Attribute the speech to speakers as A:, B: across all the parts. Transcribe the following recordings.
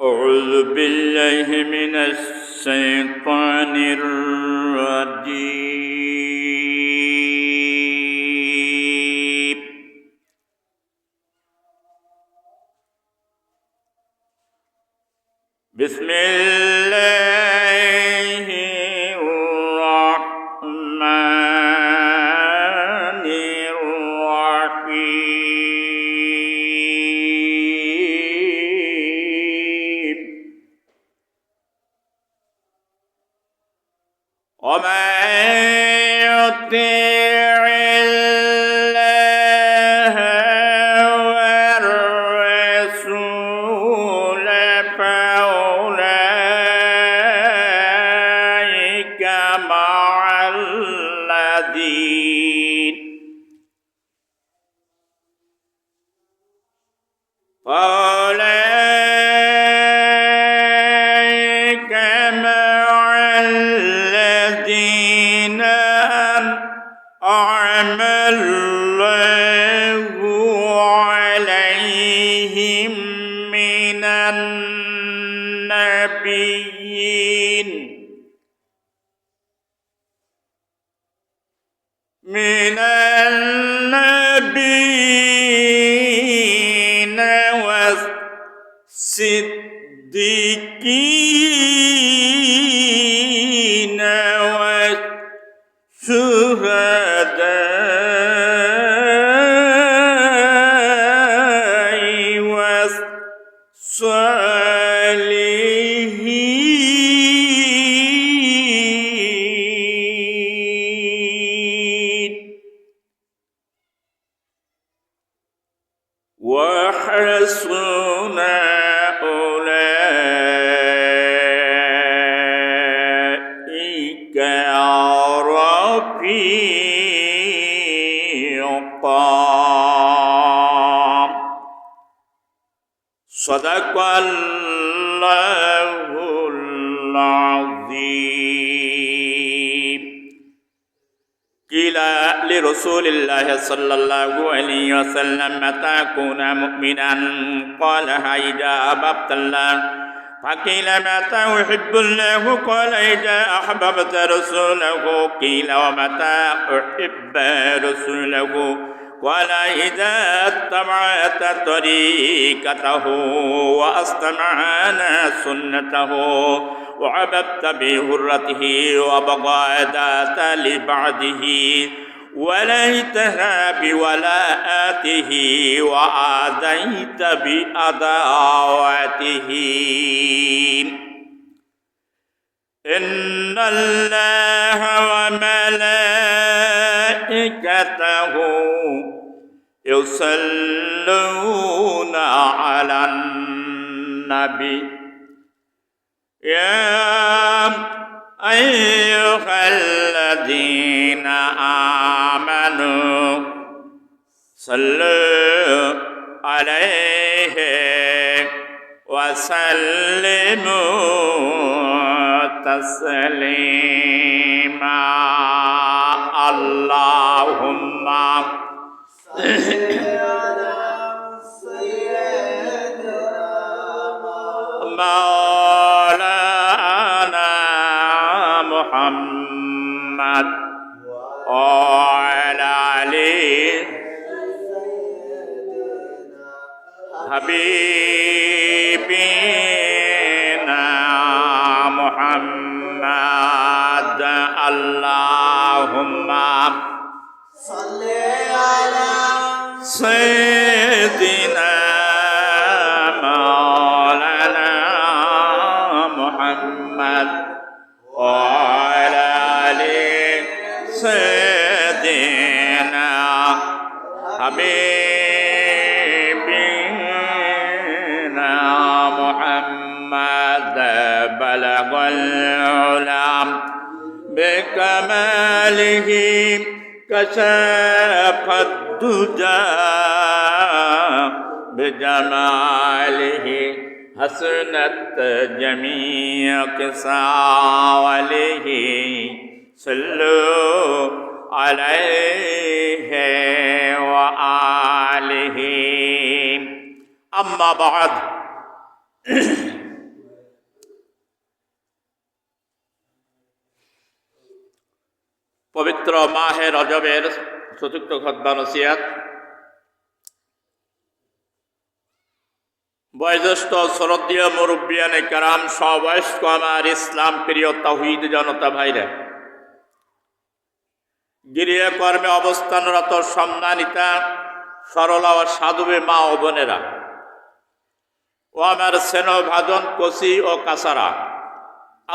A: أعوذ بالله من الشيطان الرجيم بسم الله الرحمن الرحيم ومن يطع الله والرسول فأولئك مع الذين أنعم الله عليهم من النبيين والصديقين والشهداء والصالحين وحسن أولئك رفيقا صدق الله العظيم قيل لرسول الله صلى الله عليه وسلم متى كون مؤمنا قال إذا أحببت الله فقيل متى أحب الله قال إذا أحببت رسوله قيل ومتى أحب رسوله قال إذا اتبعت طريقته واستمعنا سنته وعبدت بهرته وبغادات لبعده وليتها بولاءاته وآذيت بأداوته إن الله وملائكته يصلون على النبي يا أيها الذين آمنوا صلوا عليه وسلموا تسليما اللهم مولانا محمد وعلى آله حبيبنا محمد اللهم صل على سيدنا مولانا محمد وعلى آل سيدنا حبيبنا محمد بلغ العلام بكماله كشف الدجى بجماله حسنت جميع خصاله صلوا عليه وآله আম্মা বা'দ। পবিত্র মাহে রজবের চতুর্থ খুতবা নসিহত। বয়োজ্যেষ্ঠ শ্রদ্ধেয় মুরব্বিয়ানে কেরাম, সমবয়স্ক আমার ইসলাম প্রিয় তাওহীদ জনতা ভাইরা, গৃহকর্মে অবস্থানরত সম্মানিতা সরলা ও সাধুবে মা ও বোনেরা ও আমার স্নেহভাজন কচি ও কাছারা,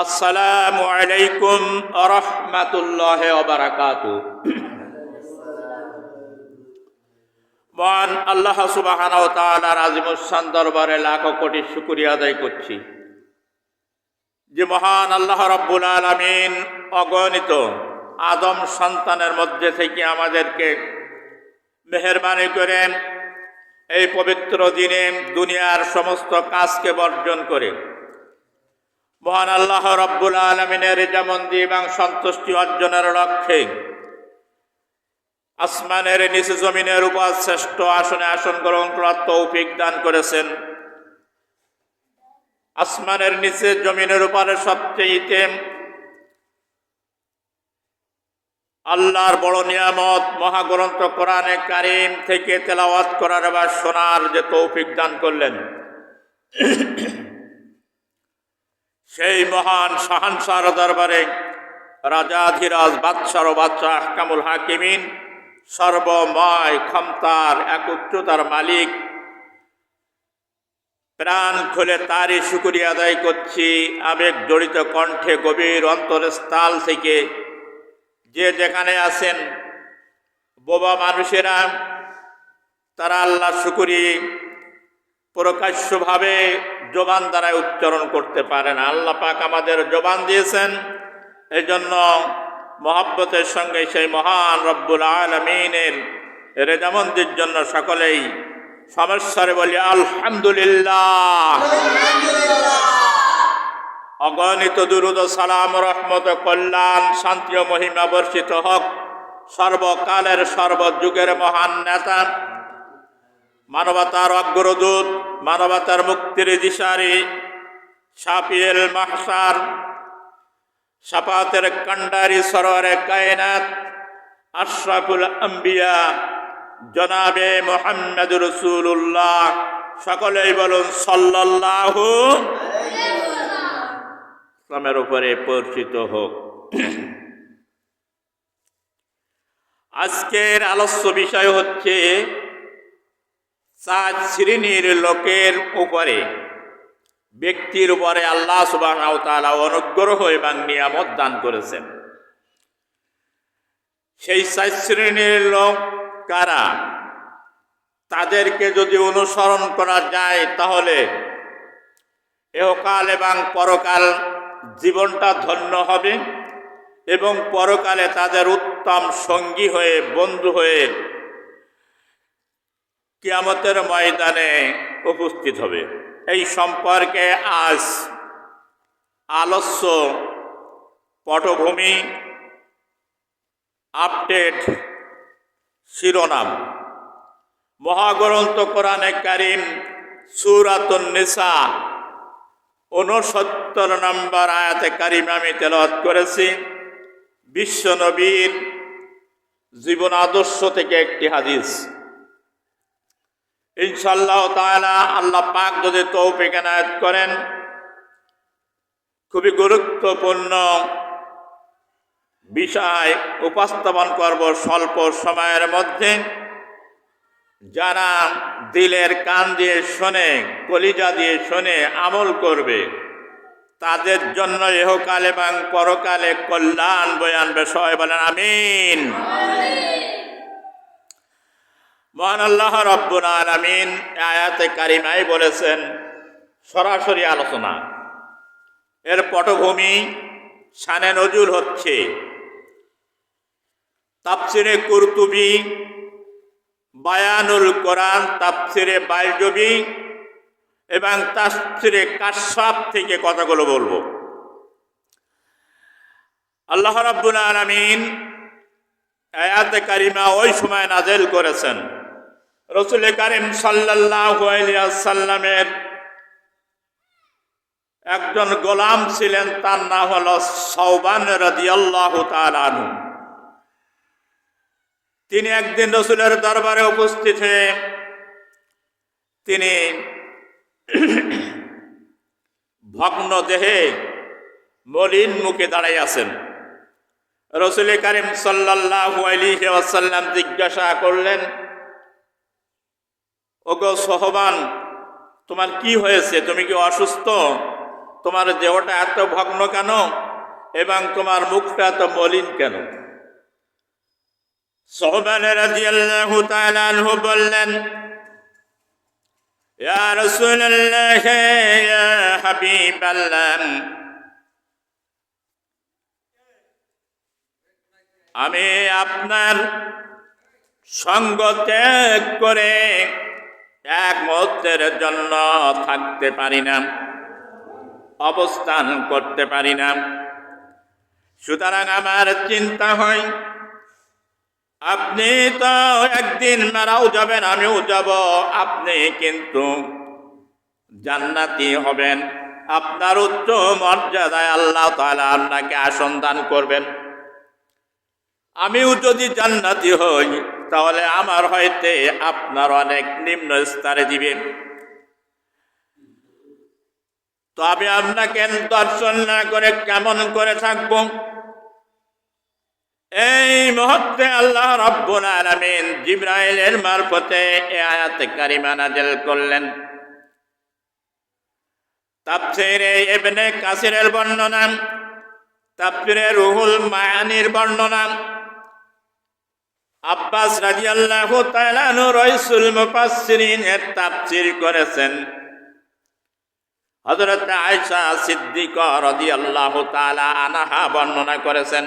A: আসসালামু আলাইকুম ওয়া রাহমাতুল্লাহি ওয়া বারাকাতুহু। মহান আল্লাহ সুবহানাহু ওয়া তাআলার আজিমুশ-শান দরবারে লাখো কোটি শুকরিয়া আদায় করছি যে মহান আল্লাহ রাব্বুল আলামিন অগণিত আদম সন্তানের মধ্যে থেকে আমাদেরকে মেহেরবানি করে এই পবিত্র দিনে দুনিয়ার সমস্ত কাজকে বর্জন করে মহান আল্লাহ রাব্বুল আলামিনের রেজামন্দি এবং সন্তুষ্টি অর্জনের লক্ষ্যে আসমানের নিচে জমিনের উপর শ্রেষ্ঠ আসনে আসন গ্রহণ করার তৌফিক দান করেছেন। আসমানের নিচে জমিনের উপরে সবচেয়ে আল্লাহর বড় নিয়ামত মহাগ্রন্থ কোরআনে কারীম থেকে তেলাওয়াত করার বা শোনার যে তৌফিক দান করলেন, সেই মহান শাহানশাহর দরবারে রাজাধিরাজ বাদশার ও বাদশা আহকামুল হাকিমিন সর্বময় ক্ষমতার এক উচ্চতার মালিক, প্রাণ খুলে তারই শুকরিয়া আদায় করছি। আবেগ জড়িত কণ্ঠে গভীর অন্তরস্থল থেকে যে যেখানে আছেন, বোবা মানুষেরা তারা আল্লাহ শুকরি প্রকাশ্যভাবে জবান দ্বারা উচ্চারণ করতে পারে না। আল্লাহ পাক আমাদের জবান দিয়েছেন, এই জন্য মহব্বতের সঙ্গে সেই মহান রব্বুল আলামিনের রেজামন্দির জন্য সকলেই সমস্যারে বলি আলহামদুলিল্লাহ। অগণিত দুরূদ সালাম রহমত কল্যাণ শান্তি ও মহিমা বর্ষিত হক সর্বকালের সর্বযুগের মহান নেতা, মানবতার অগ্রদূত, মানবতার মুক্তির দিশারি, শাফিউল মাহশার, শাফাতের কান্ডারি, সরওয়ারে কায়নাত, আশরাফুল আম্বিয়া জনাবে মুহাম্মদুর রাসূলুল্লাহ, সকলেই বলুন সাল্লাল্লাহু ইসলামের উপরে পরিচিত হোক। আজকের আলোচ্য বিষয় হচ্ছে 4 শ্রেণীর লোকের উপরে, ব্যক্তির উপরে আল্লাহ সুবহানাহু ওয়া তাআলা অনুগ্রহ এবং নিয়ামত দান করেছেন। সেই 4 শ্রেণীর লোক কারা? তাদেরকে যদি অনুসরণ করা যায় তাহলে ইহকাল এবং পরকাল জীবনটা ধন্য হবে এবং পরকালে তাদের উত্তম সঙ্গী হয়ে, বন্ধু হয়ে কিয়ামতের ময়দানে উপস্থিত হবে। এই সম্পর্কে আজ আলোচ্য পটভূমি, আপডেট শিরোনাম, মহাগ্রন্থ কোরআনে কারীম সূরাতুন নিসা 69 নম্বর আয়াতে কারিমা আমি তেলাওয়াত করেছি। বিশ্ব নবীর জীবন আদর্শ থেকে একটি হাদিস। ইনশাআল্লাহ তাআলা আল্লাহ পাক যদি তৌফিক এনায়েত করেন, খুবই গুরুত্বপূর্ণ বিষয় উপস্থাপন করব স্বল্প সময়ের মধ্যে। যারা দিলের কান দিয়ে শোনে, কলিজা দিয়ে শোনে, আমল করবে, তাদের জন্য ইহকাল এবং পরকালে কল্যাণ বয়ে আনবে। সবাই বলেন আমিন। মহান আল্লাহ রাব্বুল আলামিন আয়াতে কারিমায় বলেছেন, সরাসরি আলোচনা, এর পটভূমি শানে নজুল হচ্ছে তাফসিরে কুরতুবী, বায়ানুল কোরআন, তাফসিরে বাইজবী এবং তাফসিরে কাশফ থেকে কথাগুলো বলবো। আল্লাহ রাব্বুল আলামিন আয়াতে কারিমা ওই সময় নাযিল করেছেন রাসূল কারীম সাল্লাল্লাহু আলাইহি ওয়াসাল্লামের একজন গোলাম ছিলেন, তার নাম হলো সাওবান রাদিয়াল্লাহু তাআলা আনহু। তিনি একদিন রাসূলের দরবারে উপস্থিত হয়ে তিনি ভগ্ন দেহে মলিন মুখে দাঁড়াই আছেন। রাসূল কারীম সাল্লাল্লাহু আলাইহি ওয়াসাল্লাম জিজ্ঞাসা করলেন, ওগো সাওবান, তোমার কি হয়েছে? তুমি কি অসুস্থ? তোমার দেহটা এত ভগ্ন কেন এবং তোমার মুখটা এত মলিন কেন? সাওবান রাদিয়াল্লাহু তাআলা আনহু বললেন, ইয়া রাসূলুল্লাহ, ইয়া হাবিবাল্লাহ, আমি আপনার সঙ্গ ত্যাগ করে এক মুহূর্তের জন্য থাকতে পারি না, অবস্থান করতে পারি না। সুতরাং আমার চিন্তা হয়, আপনি তো একদিন মারাও যাবেন, আমিও যাব, আপনি কিন্তু জান্নাতি হবেন। আপনার উচ্চ মর্যাদায় আল্লাহ তাআলা আপনাকে আসন দান করবেন। আমিও যদি জান্নাতি হই, তাহলে আমার হইতে আপনার অনেক নিম্ন স্তরে দিবেন। তো আমি আপনাকে দর্শন না করে কেমন করে থাকব? এই মুহূর্তে আল্লাহ রাব্বুল আলামিন জিবরাইলের মারফতে এই আয়াতে কারিমা নাযিল করলেন। তাফসীরে ইবনে কাসিরের বর্ণনা, তাফসীরে রুহুল মায়ানির বর্ণনা, আব্বাস রাদিয়াল্লাহু তাআলা আনহু রাইসুল মুফাসসিরিন এর তাফসীর করেছেন। হযরত আয়েশা সিদ্দিকা রাদিয়াল্লাহু তাআলা আনহা বর্ণনা করেছেন,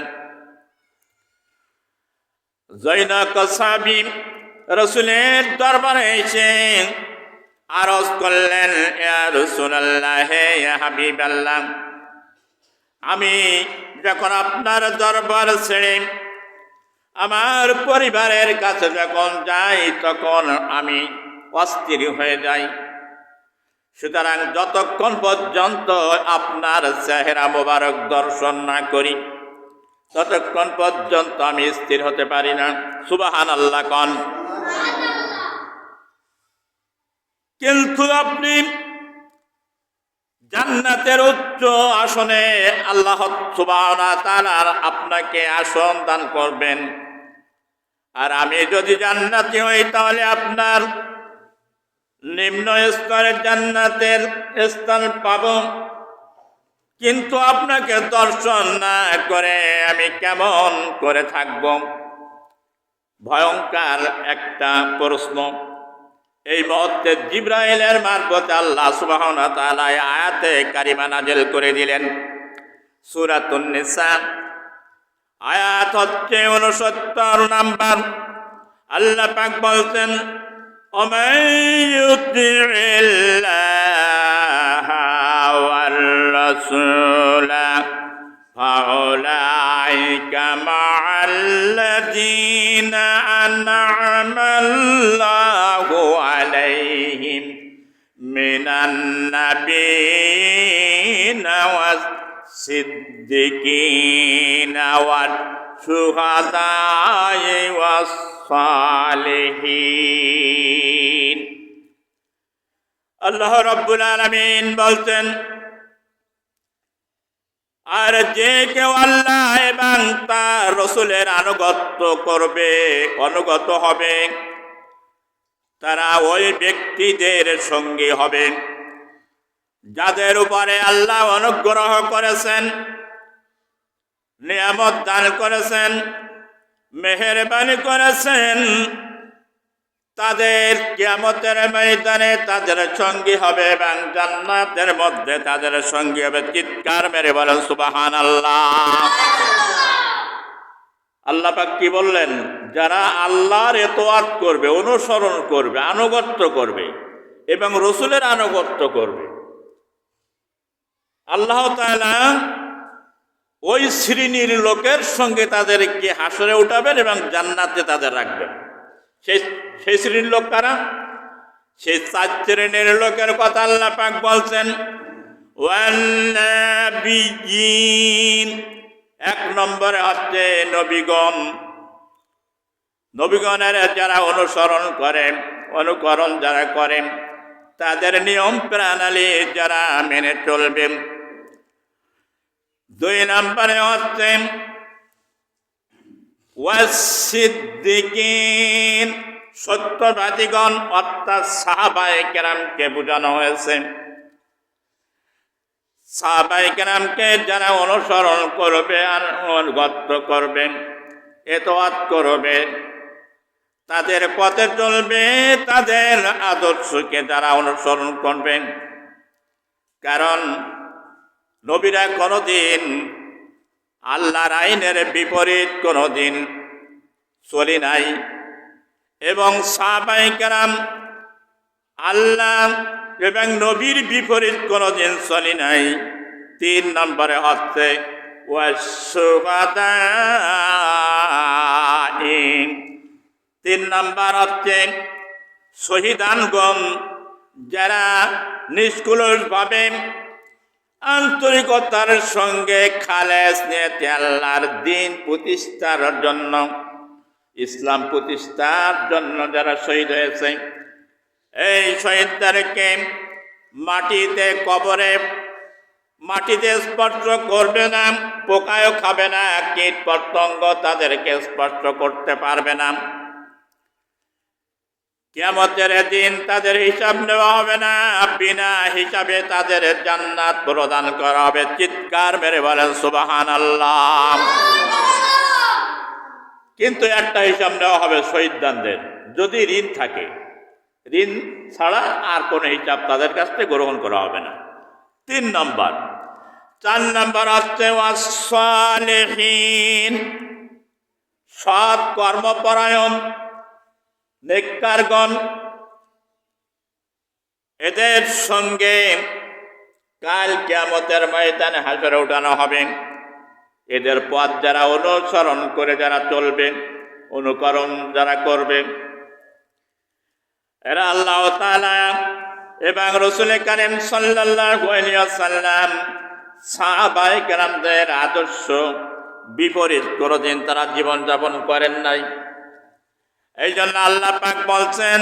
A: জৈনক সাহাবী রাসূলের দরবারে এসে আরজ করলেন, ইয়া রাসূলুল্লাহ, ইয়া হাবিবাল্লাহ, আমি যখন আপনার দরবার ছেড়ে আমার পরিবারের কাছে যখন যাই, তখন আমি অস্থির হয়ে যাই। সুতরাং যতক্ষণ পর্যন্ত আপনার চেহারা মোবারক দর্শন না করি, ততক্ষণ পর্যন্ত আমি স্থির হতে পারি না। সুবহানাল্লাহ কোন। কিন্তু আপনি জান্নাতের উচ্চ আসনে আল্লাহ সুবহানাহু ওয়া তাআলা আপনাকে আসন দান করবেন। আর আমি যদি জান্নাতি হই, তাহলে আপনার নিম্ন স্তরের জান্নাতের স্থান পাব। কিন্তু আপনাকে দর্শন না করে আমি কেমন করে থাকব? ভয়ঙ্কর একটা প্রশ্ন। এই মুহূর্তে জিবরাইলের মারফতে আল্লাহ সুবহানাহু ওয়া তাআলা আয়াতে কারিমা নাযিল করে দিলেন। সূরাতুন নিসা আয়াত হচ্ছে 69 নাম্বার। আল্লাহ পাক বলছেন, ওমান ইউতিইল্লাহা ওয়ার রাসূলা ফাউলাইকা মা'আল্লাযীনা আন'আমাল্লাহু আলাইহিম মিনান নাবিয়্যিনা ওয়াস সিদ্দিকিনা ওয়াস শুহাদা'i ওয়াস সালিহিন। আল্লাহ রাব্বুল আলামিন বলতেন, আর যে কেউ আল্লাহ এবং তার রাসূলের আনুগত্য করবে, অনুগত হবে, তারা ওই ব্যক্তিদের সঙ্গী হবে যাদের উপরে আল্লাহ অনুগ্রহ করেছেন, নিয়ামত দান করেছেন, মেহেরবানি করেছেন। তাদের কিয়ামতের ময়দানে তাদের সঙ্গী হবে এবং জান্নাতের মধ্যে তাদের সঙ্গী হবে। চিৎকার মেরে বলেন সুবহানাল্লাহ। আল্লাহ পাক কি বললেন? যারা আল্লাহর ইতাআত করবে, অনুসরণ করবে, আনুগত্য করবে এবং রাসূলের আনুগত্য করবে, আল্লাহ তাআলা ওই শ্রেণীর লোকের সঙ্গে তাদেরকে হাসরে উঠাবেন এবং জান্নাতে তাদের রাখবেন। সেই শ্রেণীর লোক কারা? সেই 4 শ্রেণীর লোকের কথা আল্লাহ পাক বলছেন, ওয়ান্নাবিয়িন, 1 নম্বরে হচ্ছে নবীগণ। নবীগণের যারা অনুকরণ যারা করেন, তাদের নিয়ম প্রণালী যারা মেনে চলবেন। 2 নম্বরে হচ্ছে ওয়াসিদ্দিকিন, সত্যবাদীগণ, অর্থাৎ সাহাবায়ে কেরামকে বোঝানো হয়েছে। সাহাবায়ে কেরামকে যারা অনুসরণ করবে আর অনুগত করবেন, ইতাআত করবে, তাদের পথে চলবে, তাদের আদর্শকে যারা অনুসরণ করবেন। কারণ নবীরা কোনোদিন আল্লাহর আইনের বিপরীত কোনোদিন চলি নাই, এবং সাহাবায়ে কেরাম আল্লাহ এবং নবীর বিপরীত কোনোদিন চলি নাই। 3 নম্বরে হচ্ছে ওয়াসশুহাদাইন, 3 নম্বর হচ্ছে শহীদানগণ, যারা নিষ্কলুষভাবে আন্তরিকতার সঙ্গে খালেস নিয়তে আল্লাহর দ্বীন প্রতিষ্ঠার জন্য, ইসলাম প্রতিষ্ঠার জন্য যারা শহীদ হয়েছে, এই শহীদদেরকে মাটিতে কবরে মাটিতে স্পর্শ করবে না, পোকায়ও খাবে না, কীট পতঙ্গ তাদেরকে স্পর্শ করতে পারবে না। কিয়ামতের দিন তাদের হিসাব নেওয়া হবে না, বিনা হিসাবে তাদের জান্নাত প্রদান করা হবে। চিৎকার মেরে বলেন সুবহানাল্লাহ। কিন্তু একটা হিসাব নেওয়া হবে শহীদদের, যদি ঋণ থাকে, ঋণ ছাড়া আর কোনো হিসাব তাদের কাছ থেকে গ্রহণ করা হবে না। 3 নম্বর। 4 নম্বর হচ্ছে ওয়াস-সালিহিন, সৎ কর্মপরায়ণ নেককারগণ, এদের সঙ্গে কাল কিয়ামতের ময়দানে হাসরে উঠানো হবে। এদের পথ যারা অনুসরণ করে যারা চলবে, অনুকরণ যারা করবে, এরা আল্লাহ তাআলা এবং রাসূল কারীম সাল্লাল্লাহু আলাইহি ওয়াসাল্লাম সাহাবায়ে কেরামদের আদর্শ বিপরীত কোনদিন তারা জীবন যাপন করেন নাই। এই জন্য আল্লাহ পাক বলছেন,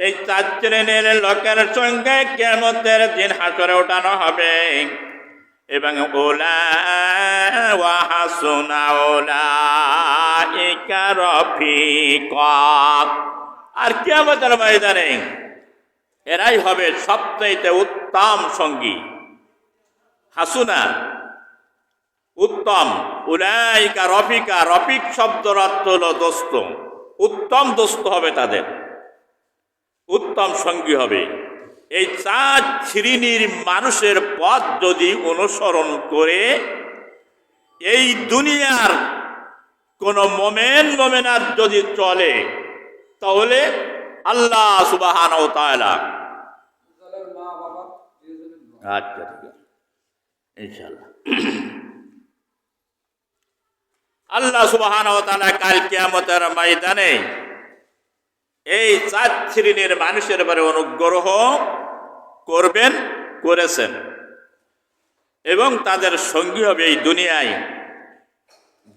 A: এই 4 শ্রেণীর লোকের সঙ্গে কিয়ামতের দিন হাসরে ওঠানো হবে, এবং ওলা ওয়া হাসুনা উলাইকা রফিকা, আর কিয়ামতের ময়দানে এরাই হবে সবচেয়ে উত্তম সঙ্গী। হাসুনা উত্তম, উলাইকা রফিকা, রফিক শব্দের অর্থ হলো দোস্ত, উত্তম দোস্ত হবে তাদের, উত্তম সঙ্গী হবে। এই 4 শ্রেণীর মানুষের পথ যদি অনুসরণ করে এই দুনিয়ার কোন মোমেনার যদি চলে, তাহলে আল্লাহ সুবহানাহু ওয়া তাআলা, আচ্ছা ঠিক আছে ইনশাআল্লাহ, আল্লাহ সুবহানাহু ওয়া তাআলা কাল কিয়ামতের ময়দানে এই 4 শ্রেণীর মানুষের উপরে অনুগ্রহ করবেন, করেছেন, এবং তাদের সঙ্গী হবে এই দুনিয়ায়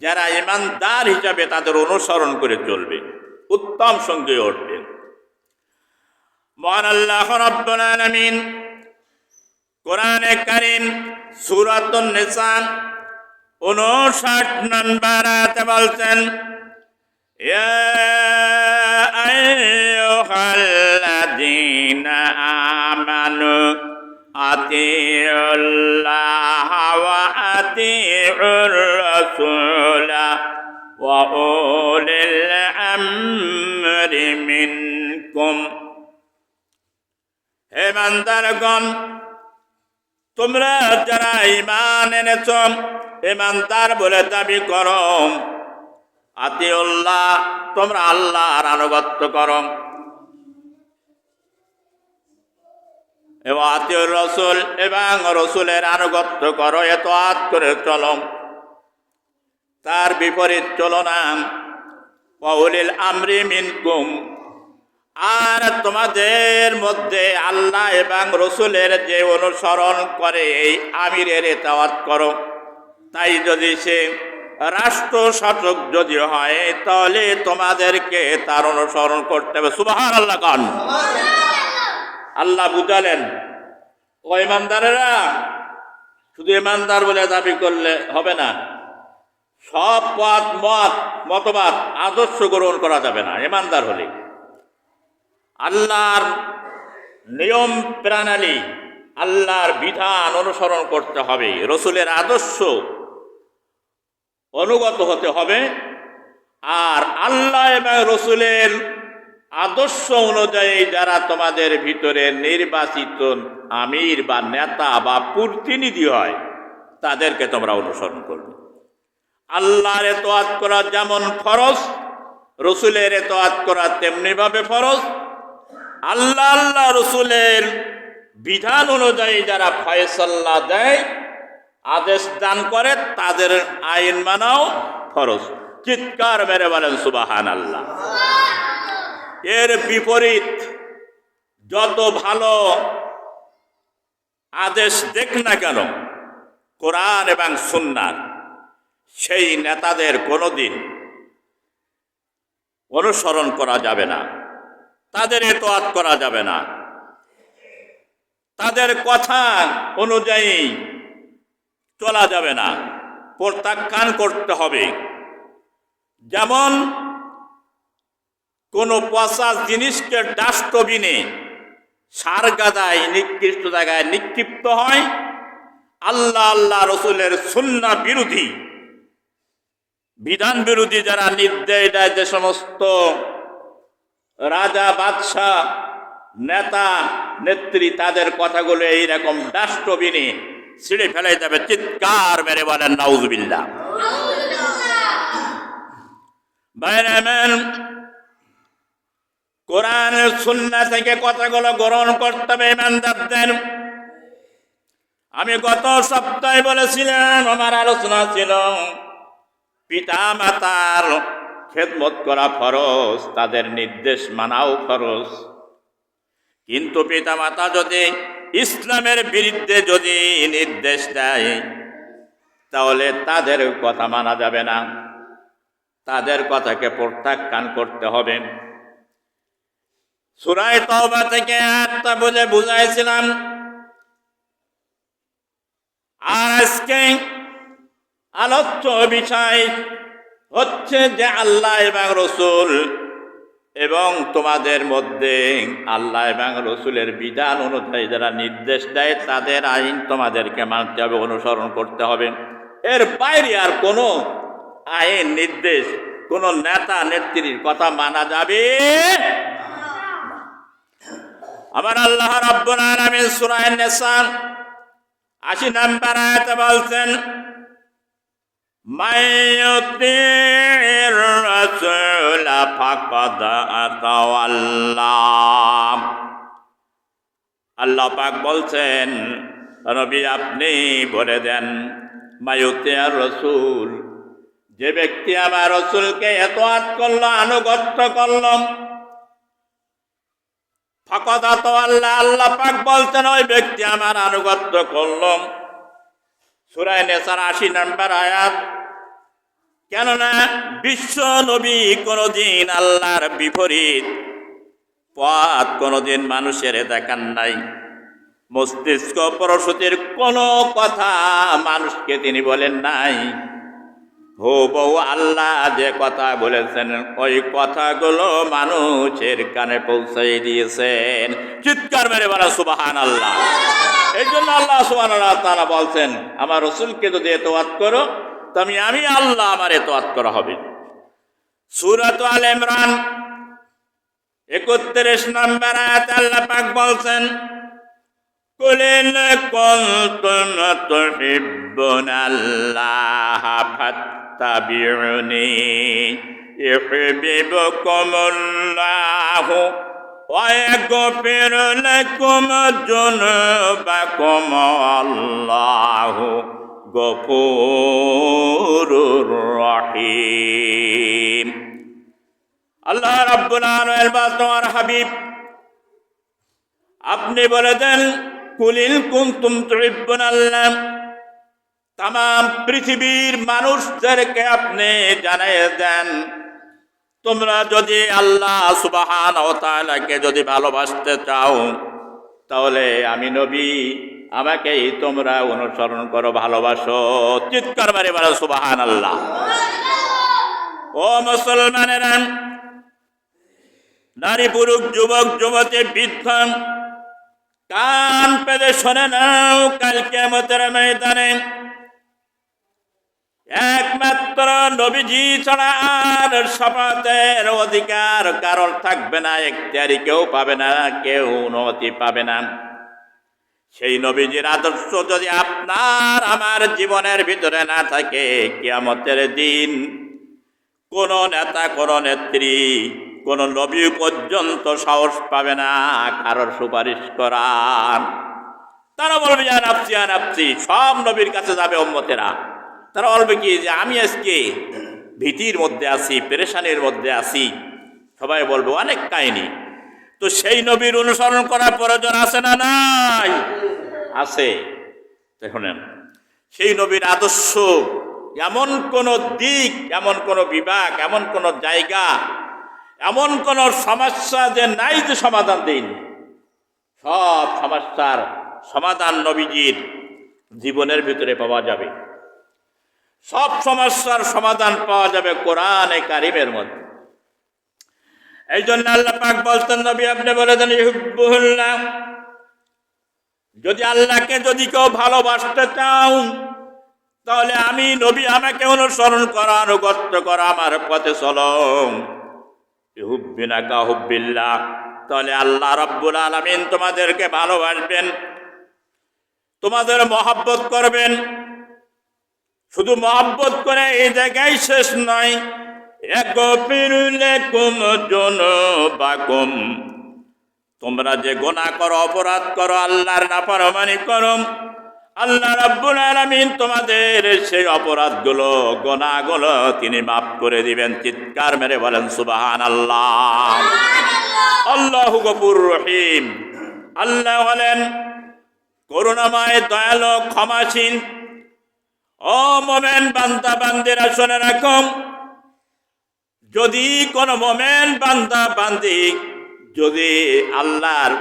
A: যারা ইমানদার হিসাবে তাদের অনুসরণ করে চলবে, উত্তম সঙ্গী উঠবেন। মহান আল্লাহ রাব্বুল আলামিন কোরআনে কারীম সূরাতুন নিসা 59 নম্বর আয়াতে বলছেন, ইয়া আইয়ুহাল্লাযীনা আমানু আতিউল্লাহ ওয়া আতিউর রাসূলা ওয়া উলিল আমরি মিনকুম। হে ইমানদারগণ, তোমরা যারা ঈমান এনেছ, ঈমানদার বলে দাবি করো, আতিউল্লাহ, তোমরা আল্লাহর আনুগত্য করো, এবং আতিউর রাসূল, এবং রাসূলের আনুগত্য করো, ইতাআত করে চলো, তার বিপরীত চলো না। ওয়া উলিল আমরি মিনকুম, আর তোমাদের মধ্যে আল্লাহ এবং রসুলের যে অনুসরণ করে এই আমিরের ইতাআত করো। তাই যদি সে রাষ্ট্র শাসক যদি হয় তাহলে তোমাদেরকে তার অনুসরণ করতে হবে। সুবহানাল্লাহ কান। আল্লাহ বুঝালেন, ও ইমানদারেরা, শুধু ইমানদার বলে দাবি করলে হবে না, সব মতবাদ আদর্শ গ্রহণ করা যাবে না। ইমানদার হলে আল্লাহর নিয়ম প্রণালী, আল্লাহর বিধান অনুসরণ করতে হবে, রসুলের আদর্শ অনুগত হতে হবে। আর আল্লাহ এবং রসুলের আদর্শ অনুযায়ী যারা তোমাদের ভিতরে নির্বাচিত আমির বা নেতা বা প্রতিনিধি হয় তাদেরকে তোমরা অনুসরণ করবে। আল্লাহর ইতাআত করা যেমন ফরজ, রসুলের ইতাআত করা তেমনিভাবে ফরজ। আল্লাহ রসুলের বিধান অনুযায়ী যারা ফয়সালা দেয়, আদেশ দান করে, তাদের আইন মানাও ফরজ। চিৎকার মেরে বলেন সুবহানাল্লাহ। এর বিপরীত যত ভালো আদেশ দেখ না কেন কোরআন এবং সুন্নাহ, সেই নেতাদের কোনোদিন অনুসরণ করা যাবে না, তাদের ইতাআত করা যাবে না, তাদের কথা অনুযায়ী চলা যাবে না, প্রত্যাখ্যান করতে হবে। যেমন কোনো পচা জিনিসকে ডাস্টবিনে সার গাদায় নিকৃষ্ট জায়গায় নিক্ষিপ্ত হয়, আল্লাহ রসুলের সুন্নাহ বিরোধী, বিধান বিরোধী যারা নির্দেশ দেয়, যে সমস্ত রাজা বাদশাহ নেতা নেত্রী, তাদের কথাগুলো এইরকম ডাস্টবিনে ছিঁড়ে ফেলে যাবে। চিৎকার মেরে বলেন নাউজুবিল্লাহ। বাইরেমেন, কোরআন সুন্নাহ থেকে কথাগুলো গ্রহণ করতে হবে ইমানদারদের। আমি গত সপ্তাহে বলেছিলাম, আমার আলোচনা ছিল পিতা মাতার খেদমত করা ফরজ, তাদের নির্দেশ মানাও ফরজ। কিন্তু পিতা মাতা যদি ইসলামের বিরুদ্ধে যদি নির্দেশ দেয় তাহলে তাদের কথা মানা যাবে না, তাদের কথাকে প্রত্যাখ্যান করতে হবে। সূরা তাওবা থেকে আয়াতটা বলে বুঝাইছিলাম। আর আজকে আলোচ্য বিষয় হচ্ছে যে আল্লাহ এবং রসুল এবং তোমাদের মধ্যে আল্লাহ এবং রসুলের বিধান অনুযায়ী যারা নির্দেশ দেয় তাদের আইন তোমাদেরকে মানতে হবে, অনুসরণ করতে হবে। এর বাইরে আর কোনো আইন নির্দেশ, কোনো নেতা নেত্রীর কথা মানা যাবে আমার আল্লাহ রাব্বুল আলামিন সূরা আন-নিসা 80 নম্বর আয়াতে বলছেন, মাইয়ুতির রাসূল ফাকাদ আতাওয়াল্লাহ। আল্লাহ পাক বলছেন, নবী আপনি বলে দেন, মাইয়ুতির রাসূল, যে ব্যক্তি আমার রাসূলকে ইতাআত করল, আনুগত্য করল, ফাকাদ আতাওয়াল্লাহ, আল্লাহ পাক বলছেন ওই ব্যক্তি আমার আনুগত্য করল। সূরা নিসার 80 নম্বর আয়াত। কেননা বিশ্ব নবী কোনদিন আল্লাহর বিপরীত পথ কোনদিন মানুষের দেখান নাই, মস্তিষ্ক প্রসূতির কোনো কথা মানুষকে তিনি বলেন নাই। হুবহু আল্লাহ যে কথা বলেছেন ওই কথাগুলো মানুষের কানে পৌঁছাই দিয়েছেন। চিৎকার মেরে বলা সুবহানাল্লাহ। এই জন্য আল্লাহ সুবহানাহু ওয়া তাআলা বলছেন, আমার রাসূলকে যদি ইতাআত করো তো আমি আল্লাহ আমার ইতাআত করা হবে। সূরা আলে ইমরান 31 নম্বর আয়াতে আল্লাহ পাক বলছেন, কুল ইন কুনতুম তুহিব্বুনাল্লাহ ফাত্তাবিউনি ইউহিব্বুকুমুল্লাহ ওয়া ইয়াগফির লাকুম যুনুবাকুম আল্লাহু গফুরুর রহিম। আল্লাহ রাব্বুল আলামিন বা তোমার হাবিব আপনি বলে দেন, কুলিল কুনতুম তুহিব্বুনাল্লাহ, তাম পৃথিবীর মানুষদেরকে আপনি জানিয়ে দেন, তোমরা যদি আল্লাহ সুবহানাহু ওয়া তাআলাকে যদি ভালোবাসতে চাও, তাহলে আমি নবী, আমাকেই তোমরা অনুসরণ করো, ভালোবাসো। চিৎকার মারে বলো সুবহানাল্লাহ। ও মুসলমানেরা, নারী পুরুষ যুবক যুবতী বৃদ্ধ, কান পেতে শোনে নাও, কাল কিয়ামতের ময়দানে একমাত্র নবীজি ছাড়া আর শফাতের অধিকার কারোর থাকবে না, এখতিয়ারি কেউ পাবে না, কেউ অনুমতি পাবে না। সেই নবীজির আদর্শ যদি আপনার আমার জীবনের ভিতরে না থাকে, কিয়ামতের দিন কোন নেতা, কোন নেত্রী, কোন নবী পর্যন্ত সাহস পাবে না কারোর সুপারিশ করার। তারা বলবে ইয়া নাফসি ইয়া নাফসি, সব নবীর কাছে যাবে উম্মতেরা। তারা বলবে কি যে আমি আজকে ভীতির মধ্যে আছি, পেরেশানির মধ্যে আছি। সবাই বলবে অনেক কাহিনী। তো সেই নবীর অনুসরণ করার প্রয়োজন আছে না নাই? আছে। দেখুন, সেই নবীর আদর্শ এমন কোন দিক, এমন কোন বিভাগ, এমন কোন জায়গা, এমন কোন সমস্যা যে নাই যে সমাধান দেয়নি। সব সমস্যার সমাধান নবীজির জীবনের ভিতরে পাওয়া যাবে। সব সমস্যার সমাধান পাওয়া যাবে কোরআনে কারিমের মধ্যে। এই জন্য আল্লাহ পাক বলতেন, নবী আপনি বলে দেন ইউহিব্বুহুল্লাহ, যদি আল্লাহকে যদি কেউ ভালোবাসতে চাও, তাহলে আমি নবী, আমাকে অনুসরণ করা, আনুগত্য করা, আমার পথে চলো। ইউহিব্বুনাকা হুব্বিল্লাহ, তাহলে আল্লাহ রাব্বুল আলামিন তোমাদেরকে ভালোবাসবেন, তোমাদের মহব্বত করবেন। শুধু মহব্বত করে এই জায়গায় শেষ নয়, ইয়াগফিরু লাকুম যুনুবাকুম, তোমরা যে গুনাহ করো, অপরাধ করো, আল্লাহর নাফরমানি করো, আল্লাহ রাব্বুল আলামিন তোমাদের সেই অপরাধগুলো, গুনাহগুলো তিনি মাফ করে দিবেন। চিৎকার মেরে বলেন সুবহানাল্লাহ। আল্লাহু গফুরুর রহিম। আল্লাহ হলেন করুণাময়, দয়ালু, ক্ষমাশীল। ও মোমেন বান্দা বান্দিরা শুনে রাখো, যদি কোন মোমেন বান্দা বান্দি যদি আল্লাহর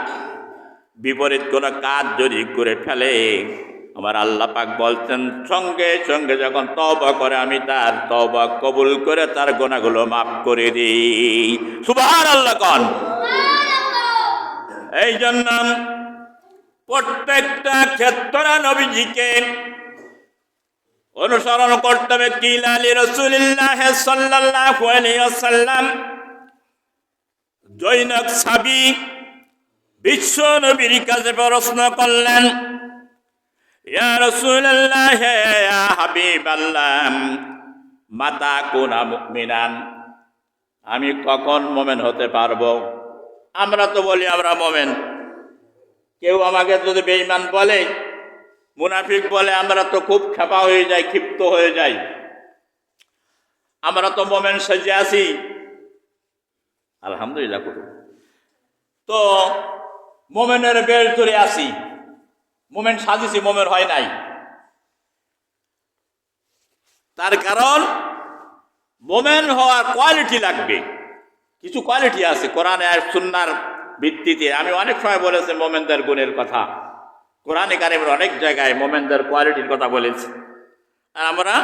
A: বিপরীত কোন কাজ যদি করে ফেলে, আমার আল্লাহ পাক বলছেন সঙ্গে সঙ্গে যখন তওবা করে, আমি তার তওবা কবুল করে তার গুনাহগুলো মাফ করে দিই। সুবহানাল্লাহ কোন। এই জন্য প্রত্যেকটা ক্ষেত্রে নবীজিকে অনুসরণ করতে হবে। কিলা লিরাসূলিল্লাহ সাল্লাল্লাহু আলাইহি ওয়াসাল্লাম, জৈনক সাবী বিশ্ব নবীর কাছে প্রশ্ন করলেন, ইয়া রাসূলুল্লাহ, ইয়া হাবিবাল্লাহ, মাতা কুনা মুমিনান, আমি কখন মুমিন হতে পারবো? আমরা তো বলি আমরা মুমিন। কেউ আমাকে যদি বেঈমান বলে, মুনাফিক বলে, আমরা তো খুব খেপা হয়ে যাই, ক্ষিপ্ত হয়ে যাই। আমরা তো মুমিন সেজে আছি, আলহামদুলিল্লাহ করুন। তো মুমিনের বেশ ধরে আসি, মুমিন সাজিছি, মুমিন হয় নাই। তার কারণ মুমিন হওয়ার কোয়ালিটি লাগবে। কিছু কোয়ালিটি আছে কোরআনে আর সুন্নাহর ভিত্তিতে। আমি অনেক সময় বলেছি মুমিনদের গুণের কথা, কোরআনে কারিমের অনেক জায়গায় মুমিনদের কোয়ালিটির কথা বলেছি। আর আমরা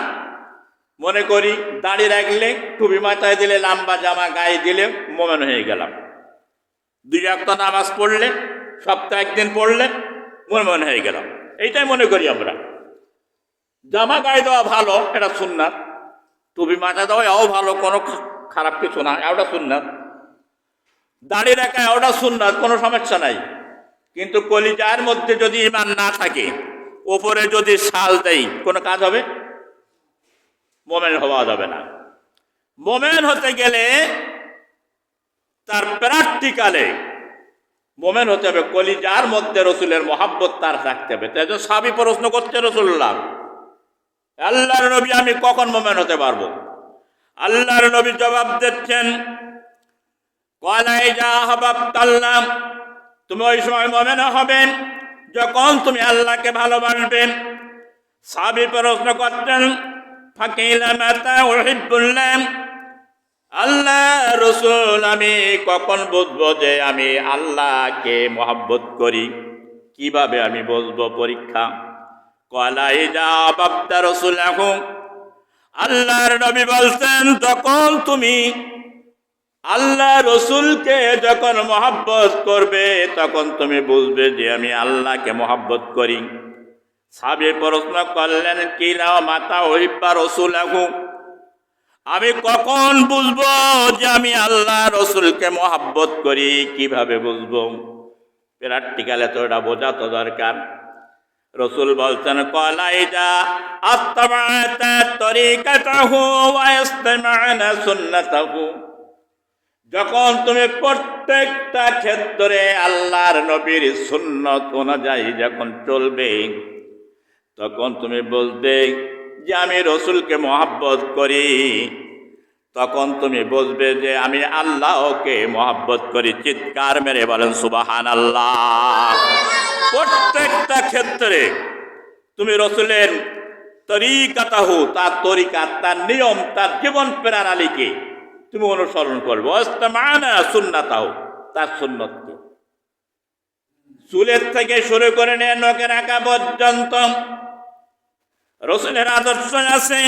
A: মনে করি দাড়ি রাখলে, টুপি মাথায় দিলে, লম্বা জামা গায়ে দিলে মুমিন হয়ে গেলাম। 2 ওয়াক্ত নামাজ পড়লে, সপ্তাহে 1 দিন পড়লে মুমিন হয়ে গেলাম, এইটাই মনে করি আমরা। জামা গায়ে দেওয়া ভালো, এটা সুন্নাত। টুপি মাথায় দেওয়া এও ভালো, কোনো খারাপ কিছু না, এটা সুন্নাত। দাড়ি রাখা ওটা সুন্নাত, কোনো সমস্যা নাই। কিন্তু কলিজার মধ্যে যদি ঈমান না থাকে, ওপরে যদি শাল দেই, কোনো কাজ হবে? মুমিন হওয়া যাবে না। মুমিন হতে গেলে তার প্র্যাকটিক্যালে মুমিন হতে হবে, কলিজার মধ্যে রসুলের মহাব্বত তার থাকতে হবে। তাই জন্য সাহাবী প্রশ্ন করছে রাসূলুল্লাহ, আল্লাহর নবী আমি কখন মুমিন হতে পারবো? আল্লাহর নবী জবাব দিচ্ছেন, কলাই যা হাবাবতাল্লাহ, তুমি ওই সময় মুমিন হবে যখন তুমি আল্লাহকে ভালোবাসবে। সাহাবী প্রশ্ন করতেন, ফাকিলা মাতা উহিব্বুল্লাহ, আল্লাহ রাসূল আমি কখন বুঝবো যে আমি আল্লাহকে মহব্বত করি? কিভাবে আমি বুঝবো? পরীক্ষা। কলাই যা হাবাবতা রাসূলাহু, আল্লাহর নবী বলছেন যখন তুমি আল্লাহ রসুলকে যখন মহব্বত করবে তখন তুমি বুঝবে যে আমি আল্লাহকে মহব্বত করি। সাহাবী প্রশ্ন করলেন, কিলা মাতা উহিব্বা রাসূলাহু, আমি কখন বুঝবো যে আমি আল্লাহ রসুলকে মহব্বত করি? কিভাবে বুঝবো? প্র্যাকটিক্যালে তো এটা বোঝা তো দরকার। রসুল বলছেন, কলাইদা আত্তাবাতা তরিকাতাহু ওয়া ইসতামা'না সুন্নাতাহু, যখন তুমি প্রত্যেকটা ক্ষেত্রে আল্লাহর নবীর সুন্নত অনুযায়ী যখন চলবে তখন তুমি বলবে যে আমি রসুলকে মহব্বত করি। তখন তুমি বুঝবে যে আমি আল্লাহকে মহব্বত করি। চিৎকার মেরে বলেন সুবহানাল্লাহ। প্রত্যেকটা ক্ষেত্রে তুমি রসুলের তরিকাতাহু, তার তরিকা, তার নিয়ম, তার জীবন প্রণালীকে তুমি অনুসরণ করবে। ওয়াস্তামা'না সুন্নাতাহু, তার সুন্নতকে চুলের থেকে শুরু করে নিয়ে নখের আঁকা পর্যন্ত রসুলের আদর্শ আছে।